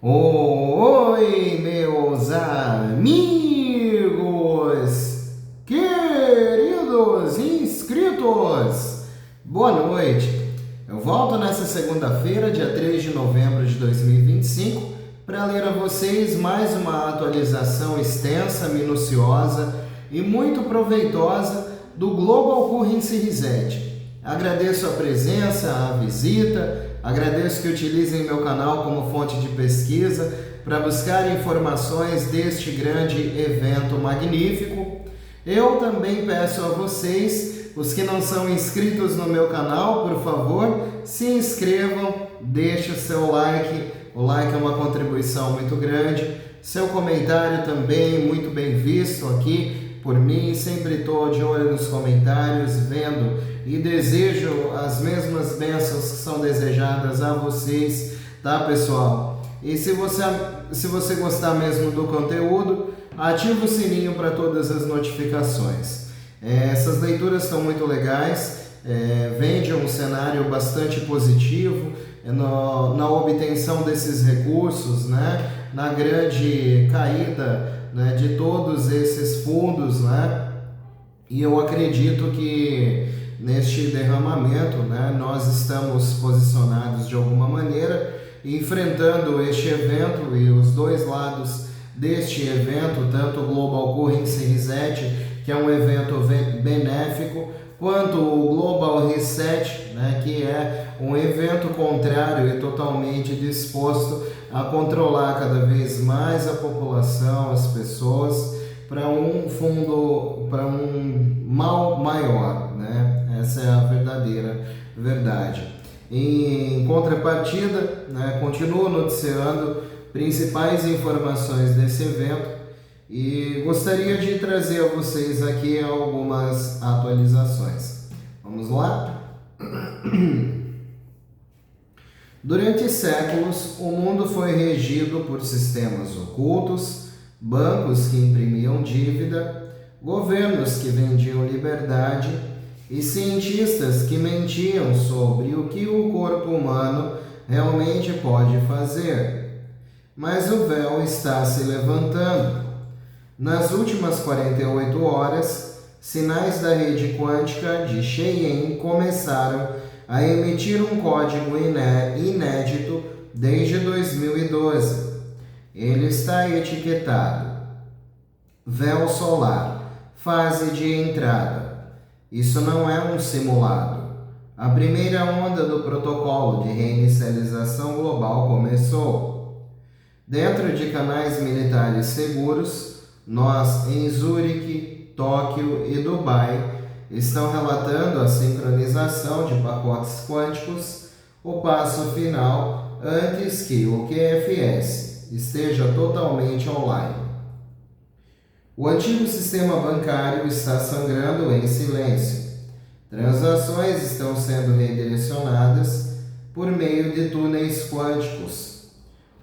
Oi, meus amigos, queridos inscritos, boa noite. Eu volto nessa segunda-feira, dia 3 de novembro de 2025, para ler a vocês mais uma atualização extensa, minuciosa e muito proveitosa do Global Currency Reset. Agradeço a presença, a visita, agradeço que utilizem meu canal como fonte de pesquisa para buscar informações deste grande evento magnífico. Eu também peço a vocês, os que não são inscritos no meu canal, por favor, se inscrevam, deixe o seu like. O like é uma contribuição muito grande. Seu comentário também muito bem visto aqui por mim. Sempre estou de olho nos comentários, vendo e desejo as mesmas bênçãos que são desejadas a vocês, tá, pessoal? E se você gostar mesmo do conteúdo, ativa o sininho para todas as notificações. Essas leituras estão muito legais, vem de um cenário bastante positivo na obtenção desses recursos, né? Na grande caída, né, de todos esses fundos, né? E eu acredito que neste derramamento, né, nós estamos posicionados de alguma maneira, enfrentando este evento e os dois lados deste evento, tanto o Global Currency Reset, que é um evento benéfico, quanto o Global Reset, né, que é um evento contrário e totalmente disposto a controlar cada vez mais a população, as pessoas, para um fundo, para um mal maior, né? Essa é a verdadeira verdade. Em contrapartida, né, continuo noticiando principais informações desse evento e gostaria de trazer a vocês aqui algumas atualizações. Vamos lá? Durante séculos, o mundo foi regido por sistemas ocultos, bancos que imprimiam dívida, governos que vendiam liberdade e cientistas que mentiam sobre o que o corpo humano realmente pode fazer. Mas o véu está se levantando. Nas últimas 48 horas, sinais da rede quântica de Cheyenne começaram a emitir um código inédito desde 2012. Ele está etiquetado Véu Solar, fase de entrada. Isso não é um simulado. A primeira onda do protocolo de reinicialização global começou. Dentro de canais militares seguros, nós em Zurique, Tóquio e Dubai estão relatando a sincronização de pacotes quânticos, o passo final antes que o QFS esteja totalmente online. O antigo sistema bancário está sangrando em silêncio. Transações estão sendo redirecionadas por meio de túneis quânticos.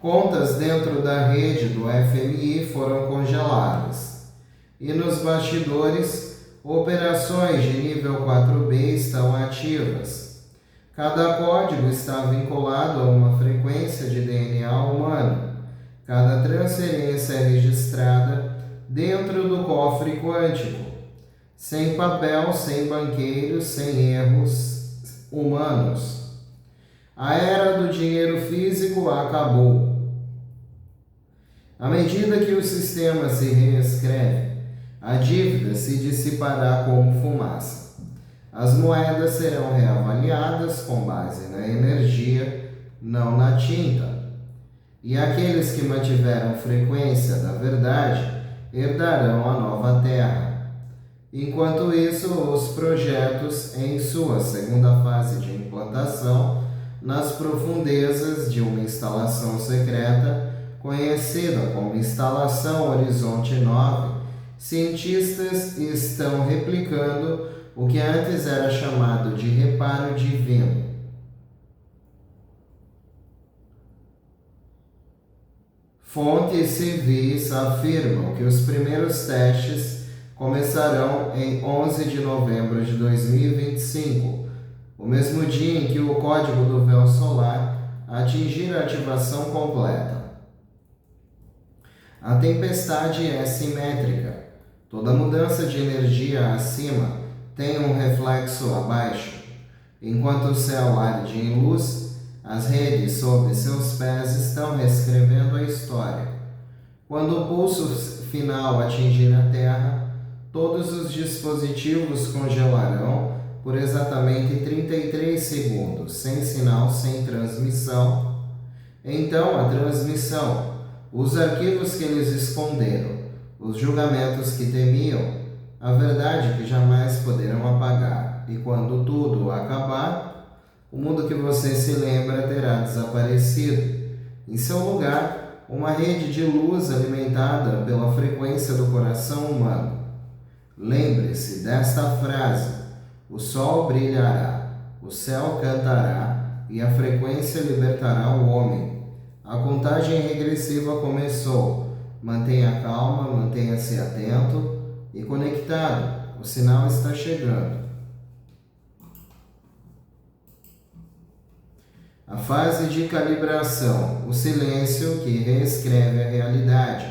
Contas dentro da rede do FMI foram congeladas. E nos bastidores, operações de nível 4B estão ativas. Cada código está vinculado a uma frequência de DNA humano. Cada transferência é registrada dentro do cofre quântico, sem papel, sem banqueiros, sem erros humanos. A era do dinheiro físico acabou. À medida que o sistema se reescreve, a dívida se dissipará como fumaça. As moedas serão reavaliadas com base na energia, não na tinta. E aqueles que mantiveram frequência da verdade herdarão a nova terra. Enquanto isso, os projetos em sua segunda fase de implantação nas profundezas de uma instalação secreta conhecida como Instalação Horizonte 9, cientistas estão replicando o que antes era chamado de reparo divino. Fontes civis afirmam que os primeiros testes começarão em 11 de novembro de 2025, o mesmo dia em que o código do véu solar atingir a ativação completa. A tempestade é simétrica. Toda mudança de energia acima tem um reflexo abaixo. Enquanto o céu arde em luz, as redes sob seus pés estão reescrevendo a história. Quando o pulso final atingir a Terra, todos os dispositivos congelarão por exatamente 33 segundos, sem sinal, sem transmissão. Então, a transmissão, os arquivos que eles esconderam, os julgamentos que temiam, a verdade que jamais poderão apagar. E quando tudo acabar, o mundo que você se lembra terá desaparecido. Em seu lugar, uma rede de luz alimentada pela frequência do coração humano. Lembre-se desta frase: o sol brilhará, o céu cantará e a frequência libertará o homem. A contagem regressiva começou. Mantenha calma, mantenha-se atento e conectado. O sinal está chegando. A fase de calibração, o silêncio que reescreve a realidade.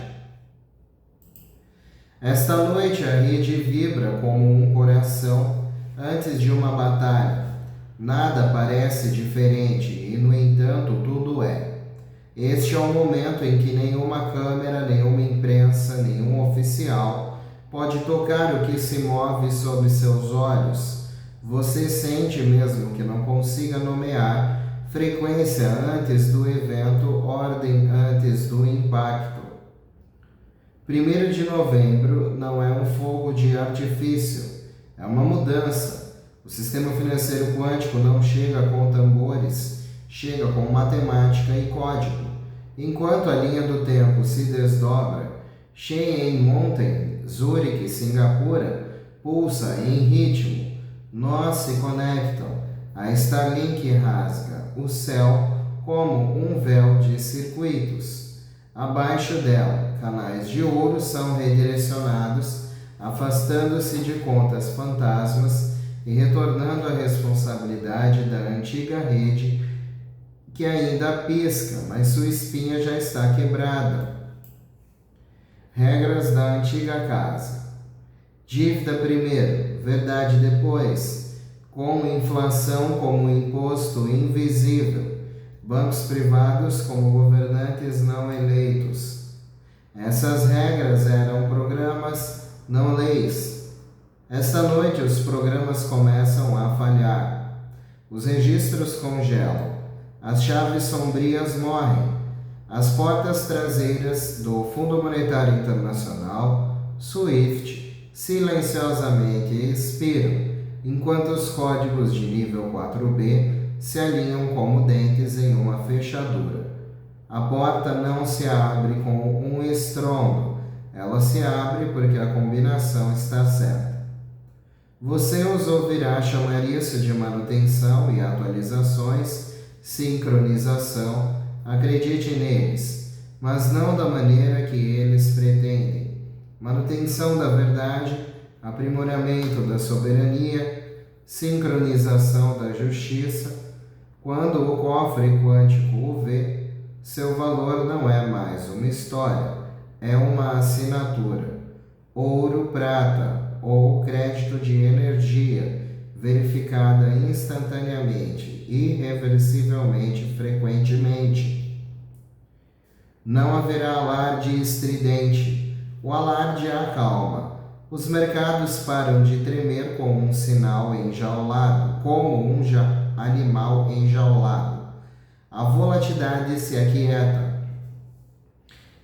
Esta noite a rede vibra como um coração antes de uma batalha. Nada parece diferente e, no entanto, tudo é. Este é o momento em que nenhuma câmera, nenhuma imprensa, nenhum oficial pode tocar o que se move sob seus olhos. Você sente, mesmo que não consiga nomear, frequência antes do evento, ordem antes do impacto. 1º de novembro não é um fogo de artifício, é uma mudança. O sistema financeiro quântico não chega com tambores, chega com matemática e código. Enquanto a linha do tempo se desdobra, Cheyenne Mountain, Zurique, Singapura, pulsa em ritmo. Nós se conectam. A Starlink rasga o céu como um véu de circuitos. Abaixo dela, canais de ouro são redirecionados, afastando-se de contas fantasmas e retornando à responsabilidade da antiga rede que ainda pisca, mas sua espinha já está quebrada. Regras da antiga casa. Dívida primeiro, verdade depois. Com inflação como imposto invisível, bancos privados como governantes não eleitos. Essas regras eram programas, não leis. Esta noite os programas começam a falhar. Os registros congelam. As chaves sombrias morrem. As portas traseiras do Fundo Monetário Internacional, SWIFT, silenciosamente expiram, enquanto os códigos de nível 4B se alinham como dentes em uma fechadura. A porta não se abre com um estrondo, ela se abre porque a combinação está certa. Você os ouvirá chamar isso de manutenção e atualizações, sincronização, acredite neles, mas não da maneira que eles pretendem. Manutenção da verdade, aprimoramento da soberania, sincronização da justiça. Quando o cofre quântico o vê, seu valor não é mais uma história, é uma assinatura. Ouro, prata ou crédito de energia, verificada instantaneamente, irreversivelmente, frequentemente. Não haverá alarde estridente. O alarde acalma. Os mercados param de tremer com um sinal enjaulado, como um animal enjaulado. A volatilidade se aquieta.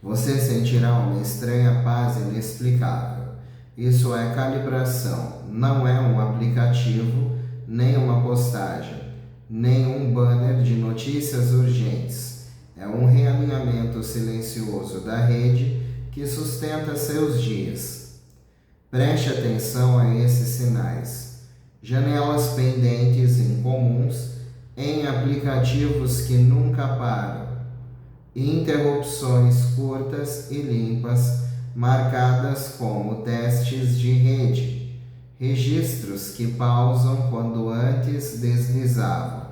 Você sentirá uma estranha paz inexplicável. Isso é calibração, não é um aplicativo, nem uma postagem, nem um banner de notícias urgentes. É um realinhamento silencioso da rede que sustenta seus dias. Preste atenção a esses sinais. Janelas pendentes incomuns em aplicativos que nunca param. Interrupções curtas e limpas, marcadas como testes de rede. Registros que pausam quando antes deslizavam.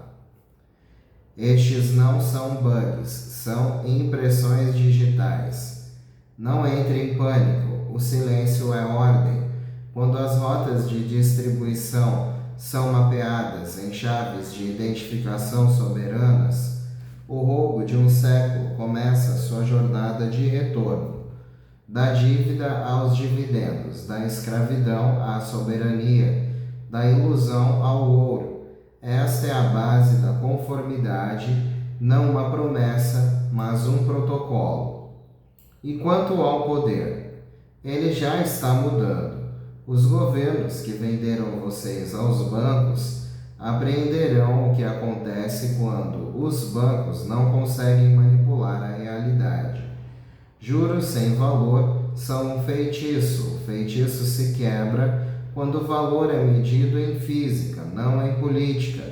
Estes não são bugs, são impressões digitais. Não entre em pânico, o silêncio é ordem. Quando as rotas de distribuição são mapeadas em chaves de identificação soberanas, o roubo de um século começa sua jornada de retorno, da dívida aos dividendos, da escravidão à soberania, da ilusão ao ouro. Esta é a base da conformidade, não uma promessa, mas um protocolo. E quanto ao poder, ele já está mudando. Os governos que venderam vocês aos bancos apreenderão o que acontece quando os bancos não conseguem manipular a realidade. Juros sem valor são um feitiço. O feitiço se quebra quando o valor é medido em física, não em política.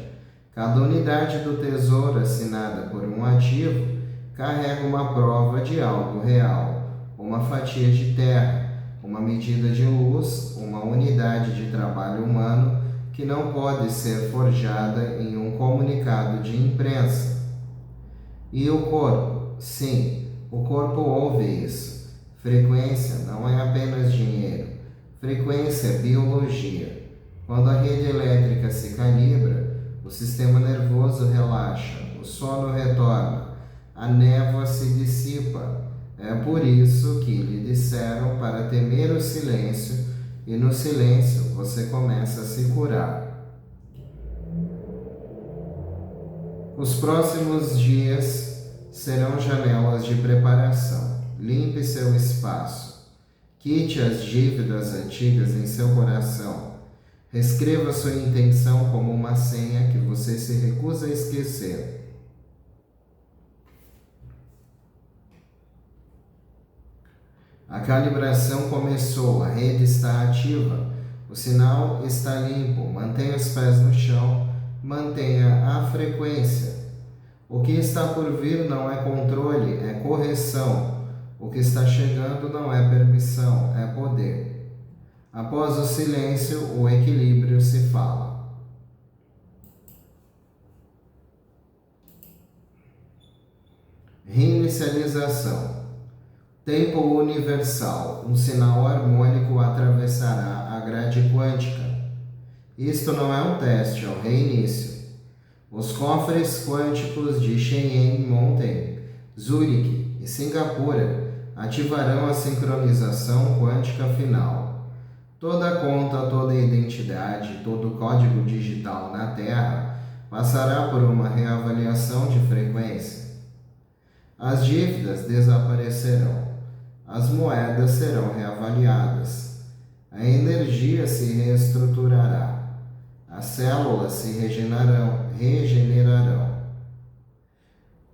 Cada unidade do tesouro assinada por um ativo carrega uma prova de algo real, uma fatia de terra, uma medida de luz, uma unidade de trabalho humano que não pode ser forjada em um comunicado de imprensa. E o corpo? Sim, o corpo ouve isso. Frequência não é apenas dinheiro. Frequência é biologia. Quando a rede elétrica se calibra, o sistema nervoso relaxa, o sono retorna, a névoa se dissipa. É por isso que lhe disseram para temer o silêncio, e no silêncio você começa a se curar. Os próximos dias serão janelas de preparação. Limpe seu espaço. Quite as dívidas antigas em seu coração. Reescreva sua intenção como uma senha que você se recusa a esquecer. A calibração começou, a rede está ativa, o sinal está limpo, mantenha os pés no chão, mantenha a frequência. O que está por vir não é controle, é correção. O que está chegando não é permissão, é poder. Após o silêncio, o equilíbrio se fala. Reinicialização. Tempo universal. Um sinal harmônico atravessará a grade quântica. Isto não é um teste, é um reinício. Os cofres quânticos de Cheyenne Mountain, Zurique e Singapura ativarão a sincronização quântica final. Toda conta, toda identidade, todo código digital na Terra passará por uma reavaliação de frequência. As dívidas desaparecerão. As moedas serão reavaliadas. A energia se reestruturará. As células se regenerarão.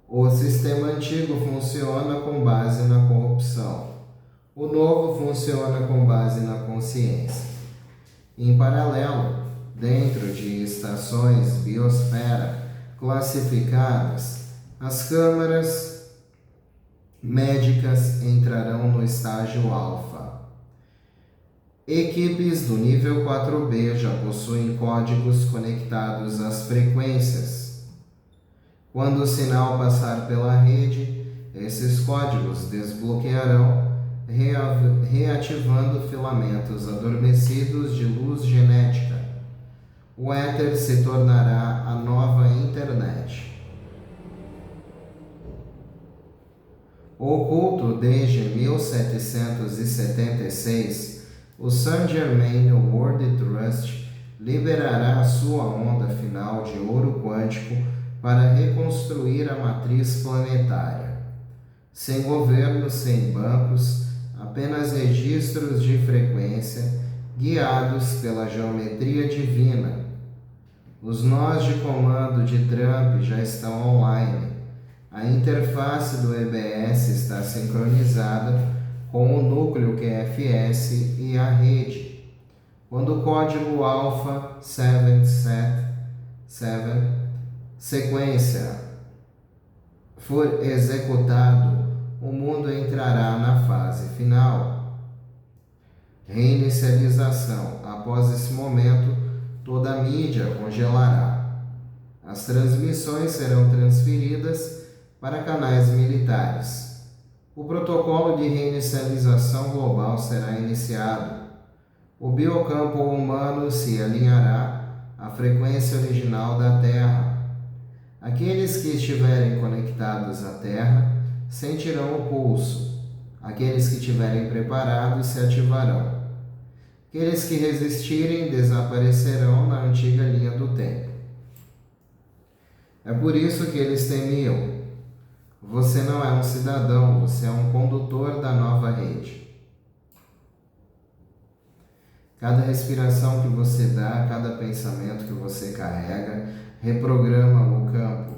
O sistema antigo funciona com base na corrupção. O novo funciona com base na consciência. Em paralelo, dentro de estações biosfera classificadas, as câmaras médicas entrarão no estágio alfa. Equipes do nível 4B já possuem códigos conectados às frequências. Quando o sinal passar pela rede, esses códigos desbloquearão, reativando filamentos adormecidos de luz genética. O éter se tornará a nova internet. Oculto desde 1776, o Saint Germain World Trust liberará sua onda final de ouro quântico para reconstruir a matriz planetária. Sem governo, sem bancos, apenas registros de frequência guiados pela geometria divina. Os nós de comando de Trump já estão online. A interface do EBS está sincronizada com o núcleo QFS e a rede. Quando o código Alpha 777 sequência for executado, o mundo entrará na fase final. Reinicialização. Após esse momento, toda a mídia congelará. As transmissões serão transferidas para canais militares. O protocolo de reinicialização global será iniciado. O biocampo humano se alinhará à frequência original da Terra. Aqueles que estiverem conectados à Terra sentirão o pulso. Aqueles que estiverem preparados se ativarão. Aqueles que resistirem desaparecerão na antiga linha do tempo. É por isso que eles temiam. Você não é um cidadão, você é um condutor da nova rede. Cada respiração que você dá, cada pensamento que você carrega, reprograma o campo.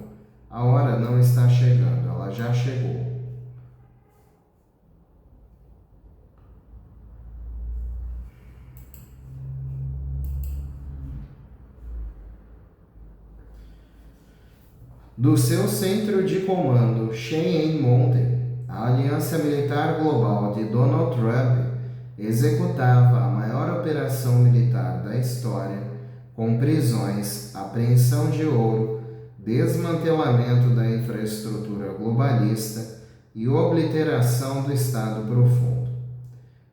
A hora não está chegando, ela já chegou. Do seu centro de comando, Cheyenne Mountain, a Aliança Militar Global de Donald Trump executava a maior operação militar da história, com prisões, apreensão de ouro, desmantelamento da infraestrutura globalista e obliteração do Estado profundo.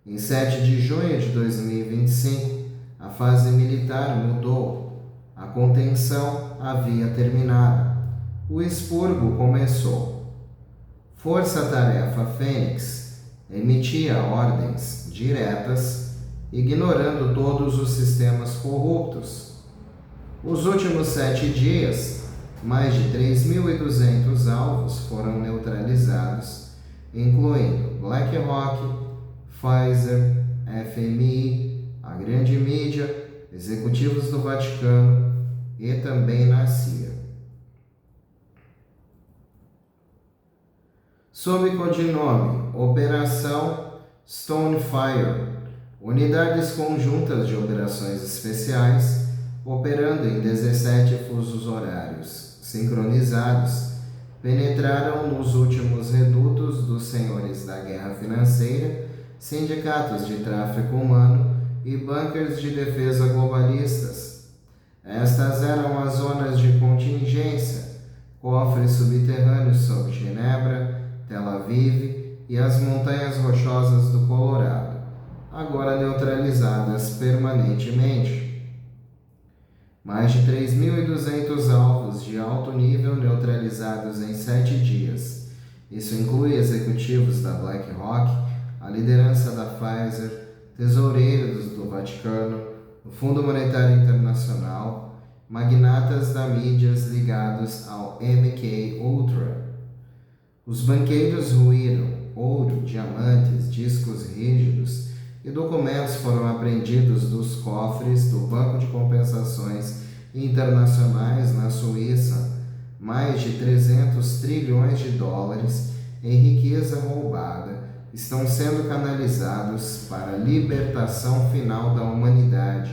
Em 7 de junho de 2025, a fase militar mudou. A contenção havia terminado. O expurgo começou. Força-tarefa Fênix emitia ordens diretas, ignorando todos os sistemas corruptos. Os últimos 7 dias, mais de 3.200 alvos foram neutralizados, incluindo BlackRock, Pfizer, FMI, a grande mídia, executivos do Vaticano e também na CIA. Sob codinome Operação Stonefire, unidades conjuntas de operações especiais, operando em 17 fusos horários sincronizados, penetraram nos últimos redutos dos senhores da guerra financeira, sindicatos de tráfico humano e bunkers de defesa globalistas. Estas eram as zonas de contingência, cofres subterrâneos sob Genebra, Tel Aviv e as montanhas rochosas do Colorado, agora neutralizadas permanentemente. Mais de 3.200 alvos de alto nível neutralizados em 7 dias. Isso inclui executivos da BlackRock, a liderança da Pfizer, tesoureiros do Vaticano, o Fundo Monetário Internacional, magnatas da mídias ligados ao MK Ultra. Os banqueiros ruíram ouro, diamantes, discos rígidos e documentos foram apreendidos dos cofres do Banco de Compensações Internacionais na Suíça. Mais de 300 trilhões de dólares em riqueza roubada estão sendo canalizados para a libertação final da humanidade,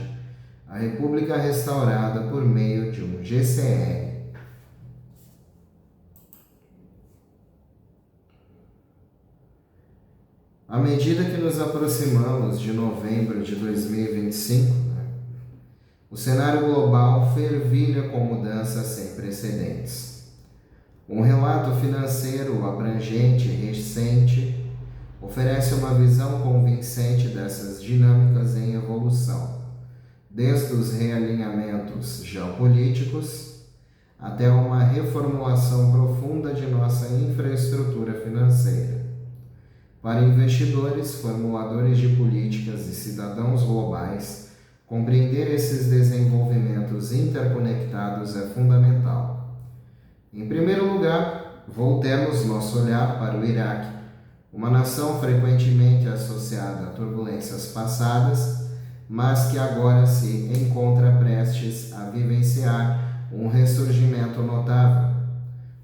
a República restaurada por meio de um GCR. À medida que nos aproximamos de novembro de 2025, o cenário global fervilha com mudanças sem precedentes. Um relato financeiro abrangente e recente oferece uma visão convincente dessas dinâmicas em evolução, desde os realinhamentos geopolíticos até uma reformulação profunda de nossa infraestrutura financeira. Para investidores, formuladores de políticas e cidadãos globais, compreender esses desenvolvimentos interconectados é fundamental. Em primeiro lugar, voltemos nosso olhar para o Iraque, uma nação frequentemente associada a turbulências passadas, mas que agora se encontra prestes a vivenciar um ressurgimento notável.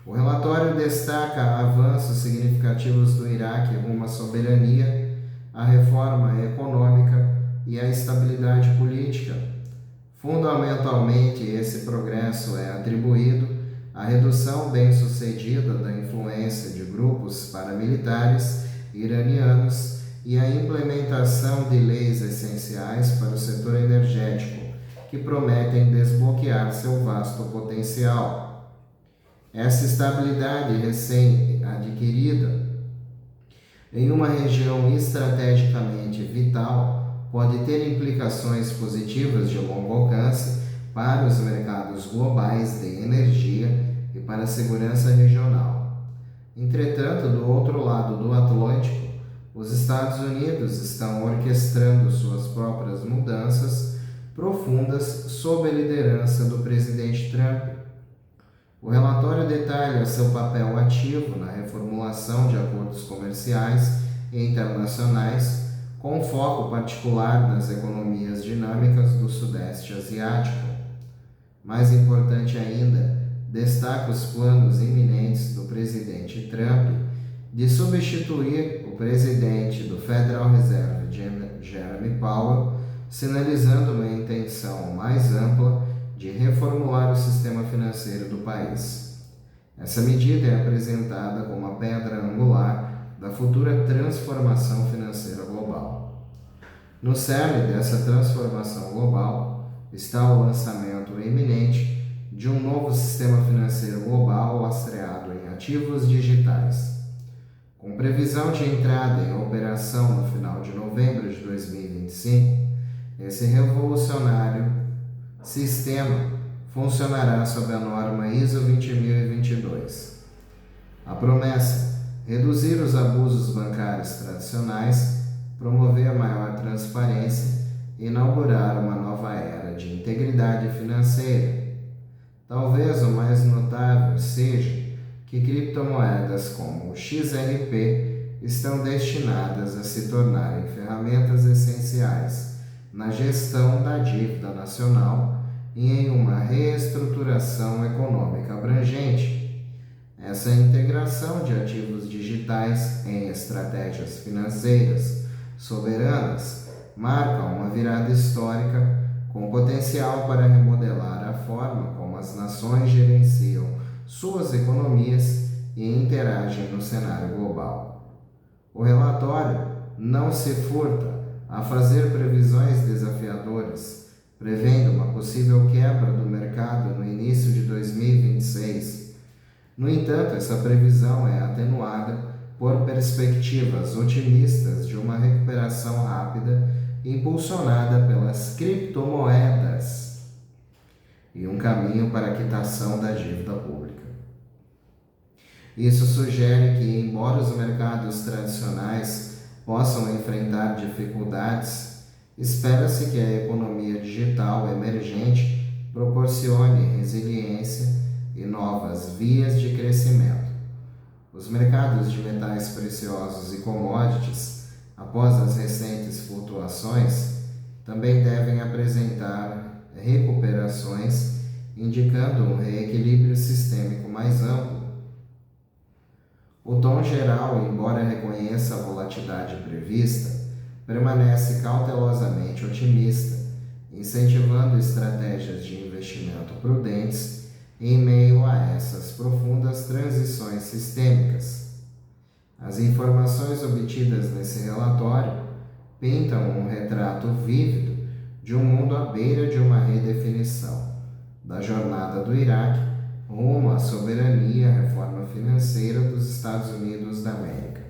O relatório destaca avanços significativos do Iraque rumo à soberania, à reforma econômica e à estabilidade política. Fundamentalmente, esse progresso é atribuído à redução bem-sucedida da influência de grupos paramilitares iranianos e à implementação de leis essenciais para o setor energético, que prometem desbloquear seu vasto potencial. Essa estabilidade recém-adquirida em uma região estrategicamente vital pode ter implicações positivas de longo alcance para os mercados globais de energia e para a segurança regional. Entretanto, do outro lado do Atlântico, os Estados Unidos estão orquestrando suas próprias mudanças profundas sob a liderança do presidente Trump. O relatório detalha seu papel ativo na reformulação de acordos comerciais e internacionais, com foco particular nas economias dinâmicas do Sudeste Asiático. Mais importante ainda, destaca os planos iminentes do presidente Trump de substituir o presidente do Federal Reserve, Jeremy Powell, sinalizando uma intenção mais ampla de reformular o sistema financeiro do país. Essa medida é apresentada como a pedra angular da futura transformação financeira global. No cerne dessa transformação global está o lançamento iminente de um novo sistema financeiro global lastreado em ativos digitais. Com previsão de entrada em operação no final de novembro de 2025, esse revolucionário sistema funcionará sob a norma ISO 20022. A promessa: reduzir os abusos bancários tradicionais, promover maior transparência e inaugurar uma nova era de integridade financeira. Talvez o mais notável seja que criptomoedas como o XRP estão destinadas a se tornarem ferramentas essenciais na gestão da dívida nacional e em uma reestruturação econômica abrangente. Essa integração de ativos digitais em estratégias financeiras soberanas marca uma virada histórica com potencial para remodelar a forma como as nações gerenciam suas economias e interagem no cenário global. O relatório não se furta a fazer previsões desafiadoras, prevendo uma possível quebra do mercado no início de 2026. No entanto, essa previsão é atenuada por perspectivas otimistas de uma recuperação rápida impulsionada pelas criptomoedas e um caminho para a quitação da dívida pública. Isso sugere que, embora os mercados tradicionais possam enfrentar dificuldades, espera-se que a economia digital emergente proporcione resiliência e novas vias de crescimento. Os mercados de metais preciosos e commodities, após as recentes flutuações, também devem apresentar recuperações, indicando um reequilíbrio sistêmico mais amplo. O tom geral, embora reconheça a volatilidade prevista, permanece cautelosamente otimista, incentivando estratégias de investimento prudentes em meio a essas profundas transições sistêmicas. As informações obtidas nesse relatório pintam um retrato vívido de um mundo à beira de uma redefinição, da jornada do Iraque rumo à soberania e à reforma financeira dos Estados Unidos da América,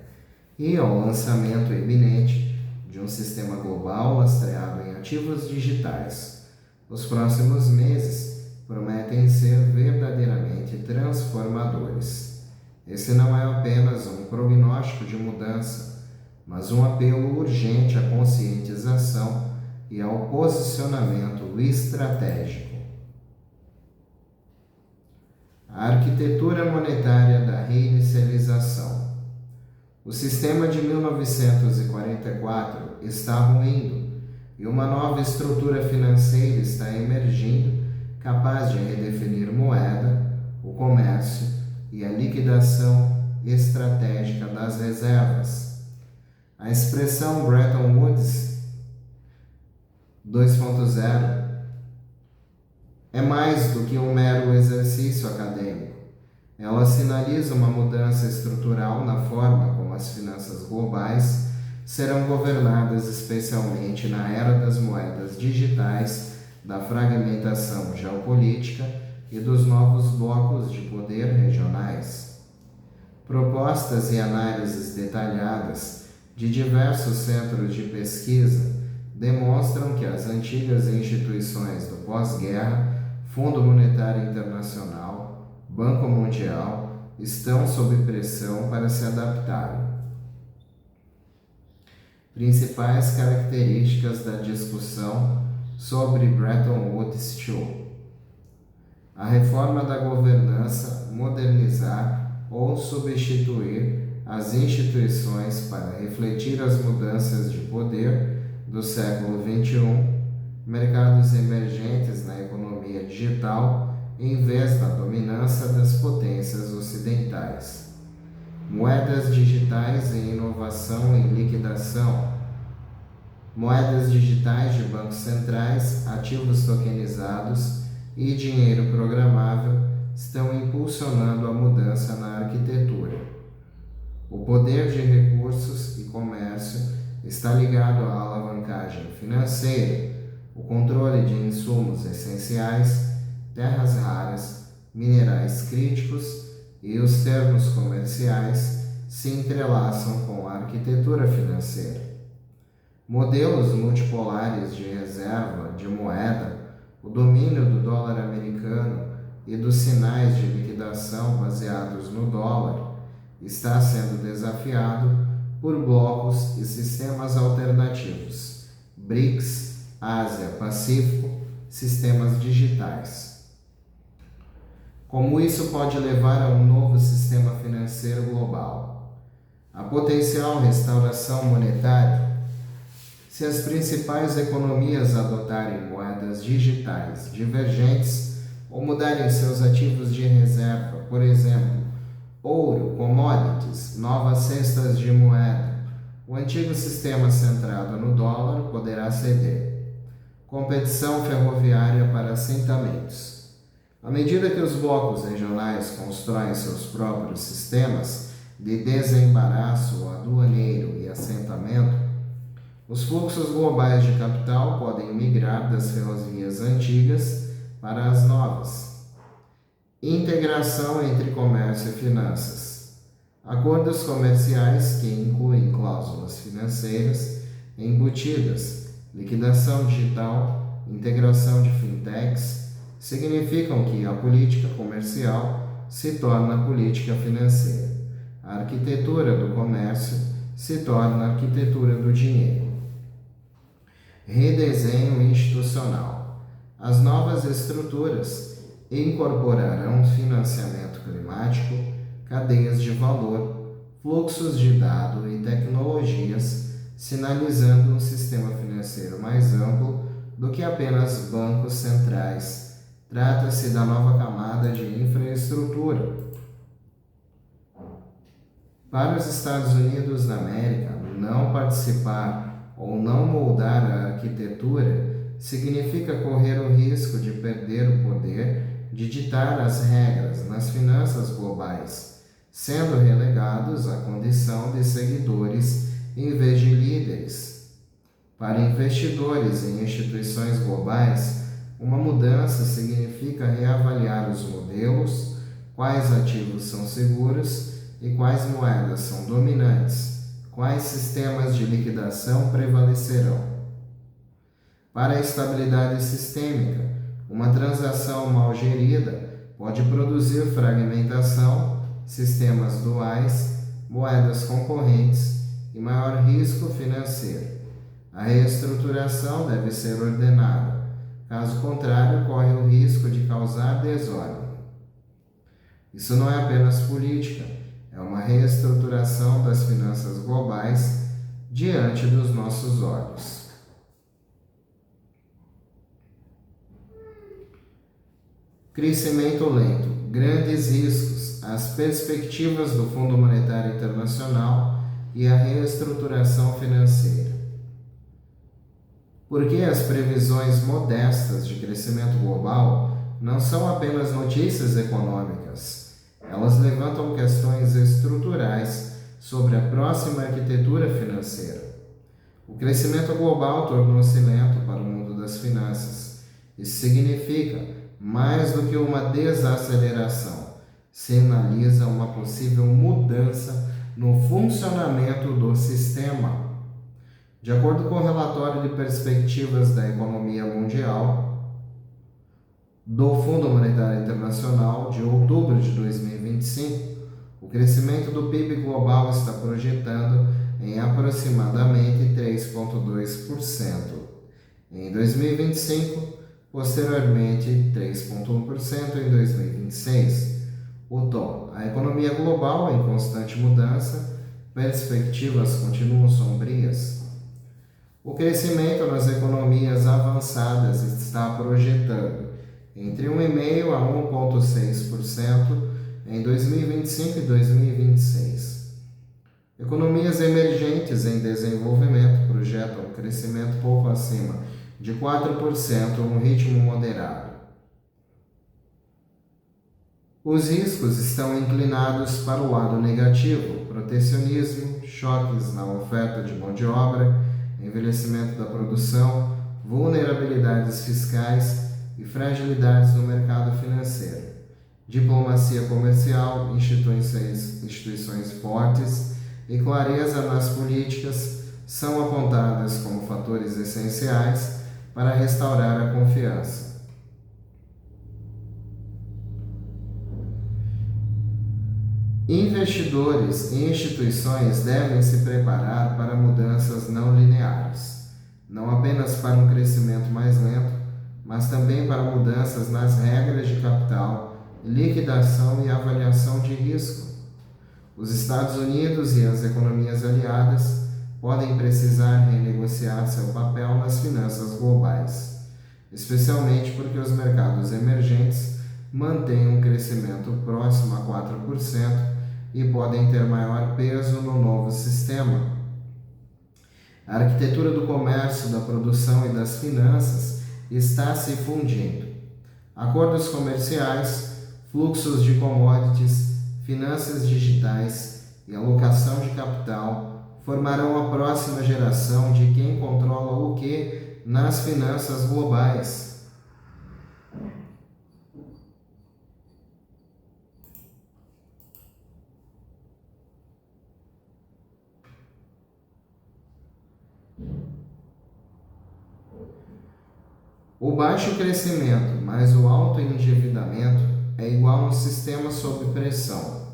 e ao lançamento iminente de um sistema global lastreado em ativos digitais. Os próximos meses prometem ser verdadeiramente transformadores. Esse não é apenas um prognóstico de mudança, mas um apelo urgente à conscientização e ao posicionamento estratégico. A arquitetura monetária da reinicialização. O sistema de 1944 está ruindo e uma nova estrutura financeira está emergindo, capaz de redefinir moeda, o comércio e a liquidação estratégica das reservas. A expressão Bretton Woods 2.0 é mais do que um mero exercício acadêmico. Ela sinaliza uma mudança estrutural na forma como as finanças globais serão governadas, especialmente na era das moedas digitais, da fragmentação geopolítica e dos novos blocos de poder regionais. Propostas e análises detalhadas de diversos centros de pesquisa demonstram que as antigas instituições do pós-guerra, Fundo Monetário Internacional, Banco Mundial, estão sob pressão para se adaptarem. Principais características da discussão sobre Bretton Woods II. A reforma da governança, modernizar ou substituir as instituições para refletir as mudanças de poder do século XXI, mercados emergentes na economia digital em vez da dominância das potências ocidentais. Moedas digitais e inovação em liquidação. Moedas digitais de bancos centrais, ativos tokenizados e dinheiro programável estão impulsionando a mudança na arquitetura. O poder de recursos e comércio está ligado à alavancagem financeira, o controle de insumos essenciais, terras raras, minerais críticos e os termos comerciais se entrelaçam com a arquitetura financeira. Modelos multipolares de reserva de moeda, o domínio do dólar americano e dos sinais de liquidação baseados no dólar está sendo desafiado por blocos e sistemas alternativos, BRICS, Ásia-Pacífico, sistemas digitais. Como isso pode levar a um novo sistema financeiro global? A potencial restauração monetária. Se as principais economias adotarem moedas digitais divergentes ou mudarem seus ativos de reserva, por exemplo, ouro, commodities, novas cestas de moeda, o antigo sistema centrado no dólar poderá ceder. Competição ferroviária para assentamentos. À medida que os blocos regionais constroem seus próprios sistemas de desembaraço aduaneiro e assentamento, os fluxos globais de capital podem migrar das ferrovias antigas para as novas. Integração entre comércio e finanças. Acordos comerciais que incluem cláusulas financeiras embutidas, liquidação digital, integração de fintechs, significam que a política comercial se torna política financeira. A arquitetura do comércio se torna a arquitetura do dinheiro. Redesenho institucional. As novas estruturas incorporarão financiamento climático, cadeias de valor, fluxos de dado e tecnologias, sinalizando um sistema financeiro mais amplo do que apenas bancos centrais. Trata-se da nova camada de infraestrutura. Para os Estados Unidos da América, não participar ou não moldar a arquitetura significa correr o risco de perder o poder de ditar as regras nas finanças globais, sendo relegados à condição de seguidores em vez de líderes. Para investidores em instituições globais, uma mudança significa reavaliar os modelos, quais ativos são seguros e quais moedas são dominantes, quais sistemas de liquidação prevalecerão. Para a estabilidade sistêmica, uma transação mal gerida pode produzir fragmentação, sistemas duais, moedas concorrentes e maior risco financeiro. A reestruturação deve ser ordenada. Caso contrário, corre o risco de causar desordem. Isso não é apenas política, é uma reestruturação das finanças globais diante dos nossos olhos. Crescimento lento, grandes riscos, as perspectivas do Fundo Monetário Internacional e a reestruturação financeira. Porque as previsões modestas de crescimento global não são apenas notícias econômicas. Elas levantam questões estruturais sobre a próxima arquitetura financeira. O crescimento global tornou-se lento para o mundo das finanças. Isso significa mais do que uma desaceleração. sinaliza uma possível mudança no funcionamento do sistema. De acordo com o relatório de perspectivas da economia mundial do Fundo Monetário Internacional de outubro de 2025, o crescimento do PIB global está projetando em aproximadamente 3,2% em 2025, posteriormente 3,1% em 2026. O tom: a economia global em constante mudança, perspectivas continuam sombrias. O crescimento nas economias avançadas está projetando entre 1,5% a 1,6% em 2025 e 2026. Economias emergentes em desenvolvimento projetam um crescimento pouco acima de 4%, um ritmo moderado. Os riscos estão inclinados para o lado negativo: protecionismo, choques na oferta de mão de obra, envelhecimento da produção, vulnerabilidades fiscais e fragilidades no mercado financeiro. Diplomacia comercial, instituições fortes e clareza nas políticas são apontadas como fatores essenciais para restaurar a confiança. Investidores e instituições devem se preparar para mudanças não lineares, não apenas para um crescimento mais lento, mas também para mudanças nas regras de capital, liquidação e avaliação de risco. Os Estados Unidos e as economias aliadas podem precisar renegociar seu papel nas finanças globais, especialmente porque os mercados emergentes mantêm um crescimento próximo a 4% e podem ter maior peso no novo sistema. A arquitetura do comércio, da produção e das finanças está se fundindo. Acordos comerciais, fluxos de commodities, finanças digitais e alocação de capital formarão a próxima geração de quem controla o que nas finanças globais. O baixo crescimento mais o alto endividamento é igual a um sistema sob pressão.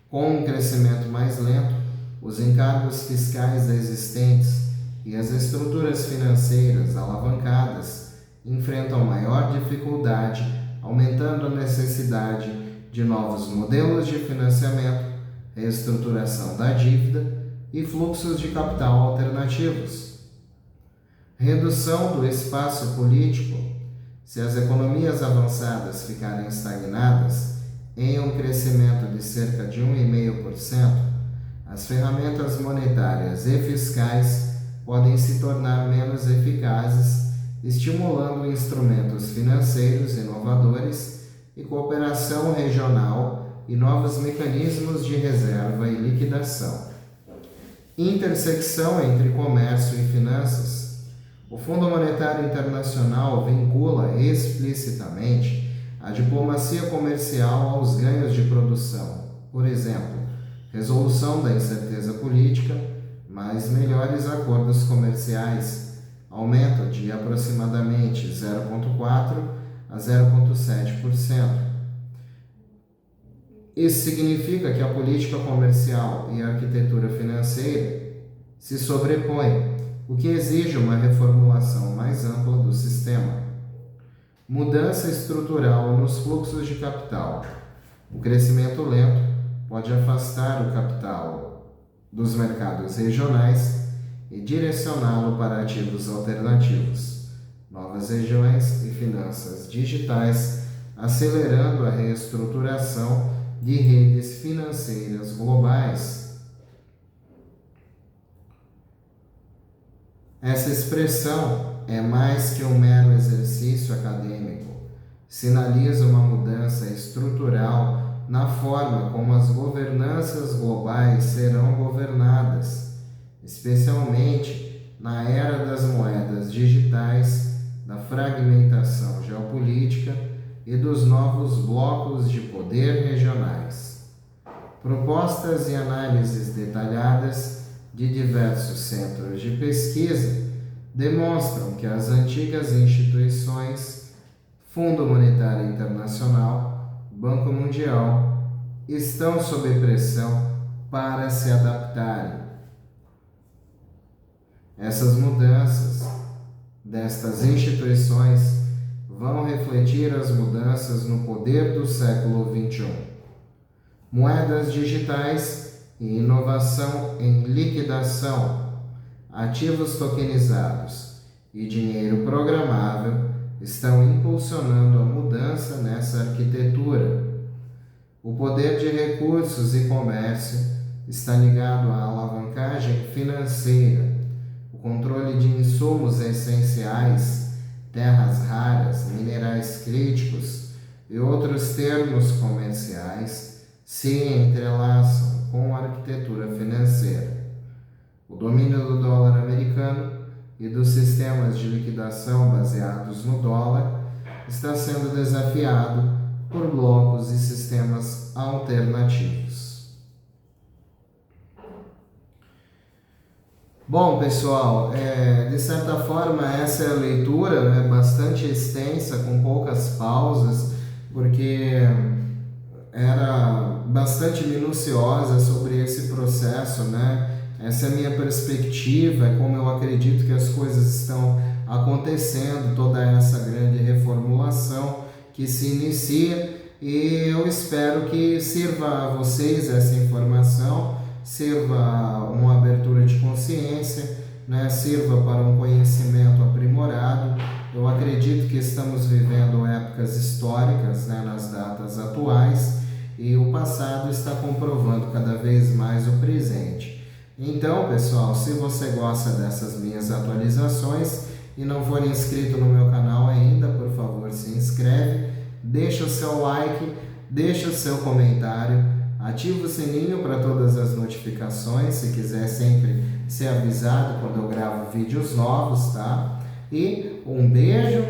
Com um crescimento mais lento, os encargos fiscais existentes e as estruturas financeiras alavancadas enfrentam maior dificuldade, aumentando a necessidade de novos modelos de financiamento, reestruturação da dívida e fluxos de capital alternativos. Redução do espaço político. Se as economias avançadas ficarem estagnadas em um crescimento de cerca de 1,5%, as ferramentas monetárias e fiscais podem se tornar menos eficazes, estimulando instrumentos financeiros inovadores e cooperação regional e novos mecanismos de reserva e liquidação. Intersecção entre comércio e finanças. O Fundo Monetário Internacional vincula explicitamente a diplomacia comercial aos ganhos de produção. Por exemplo, resolução da incerteza política, mais melhores acordos comerciais, aumento de aproximadamente 0,4% a 0,7%. Isso significa que a política comercial e a arquitetura financeira se sobrepõem, o que exige uma reformulação mais ampla do sistema. Mudança estrutural nos fluxos de capital. O crescimento lento pode afastar o capital dos mercados regionais e direcioná-lo para ativos alternativos, novas regiões e finanças digitais, acelerando a reestruturação de redes financeiras globais. Essa expressão é mais que um mero exercício acadêmico. Sinaliza uma mudança estrutural na forma como as governanças globais serão governadas, especialmente na era das moedas digitais, da fragmentação geopolítica e dos novos blocos de poder regionais. Propostas e análises detalhadas de diversos centros de pesquisa demonstram que as antigas instituições, Fundo Monetário Internacional, Banco Mundial, estão sob pressão para se adaptarem. Essas mudanças destas instituições vão refletir as mudanças no poder do século XXI. Moedas digitais e inovação em liquidação, ativos tokenizados e dinheiro programável estão impulsionando a mudança nessa arquitetura. O poder de recursos e comércio está ligado à alavancagem financeira, o controle de insumos essenciais, terras raras, minerais críticos e outros termos comerciais se entrelaçam com a arquitetura financeira. O domínio do dólar americano e dos sistemas de liquidação baseados no dólar está sendo desafiado por blocos e sistemas alternativos. Bom, pessoal, de certa forma essa é a leitura, bastante extensa, com poucas pausas, porque era bastante minuciosa sobre esse processo, Essa é a minha perspectiva, é como eu acredito que as coisas estão acontecendo, toda essa grande reformulação que se inicia, e eu espero que sirva a vocês essa informação, sirva uma abertura de consciência, sirva para um conhecimento aprimorado. Eu acredito que estamos vivendo épocas históricas, nas datas atuais, e o passado está comprovando cada vez mais o presente. Então, pessoal, se você gosta dessas minhas atualizações e não for inscrito no meu canal ainda, por favor, se inscreve, deixa o seu like, deixa o seu comentário, ativa o sininho para todas as notificações, se quiser sempre ser avisado quando eu gravo vídeos novos, tá? E um beijo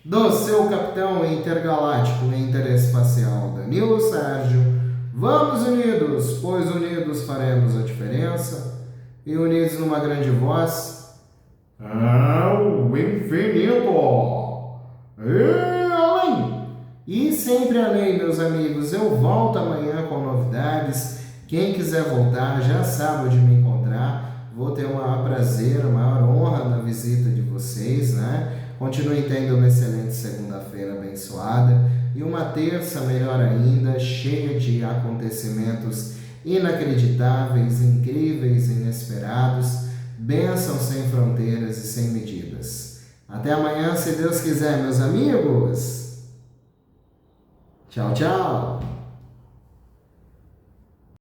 do seu capitão intergaláctico e interespacial Danilo Sérgio. Vamos unidos, pois unidos faremos a diferença, e unidos numa grande voz ao infinito e além. E sempre além, meus amigos. Eu volto amanhã com novidades. Quem quiser voltar já sabe onde me encontrar. Vou ter o maior prazer, a maior honra na visita de vocês, Continuem tendo uma excelente segunda-feira abençoada e uma terça, melhor ainda, cheia de acontecimentos inacreditáveis, incríveis, inesperados, bênçãos sem fronteiras e sem medidas. Até amanhã, se Deus quiser, meus amigos. Tchau, tchau.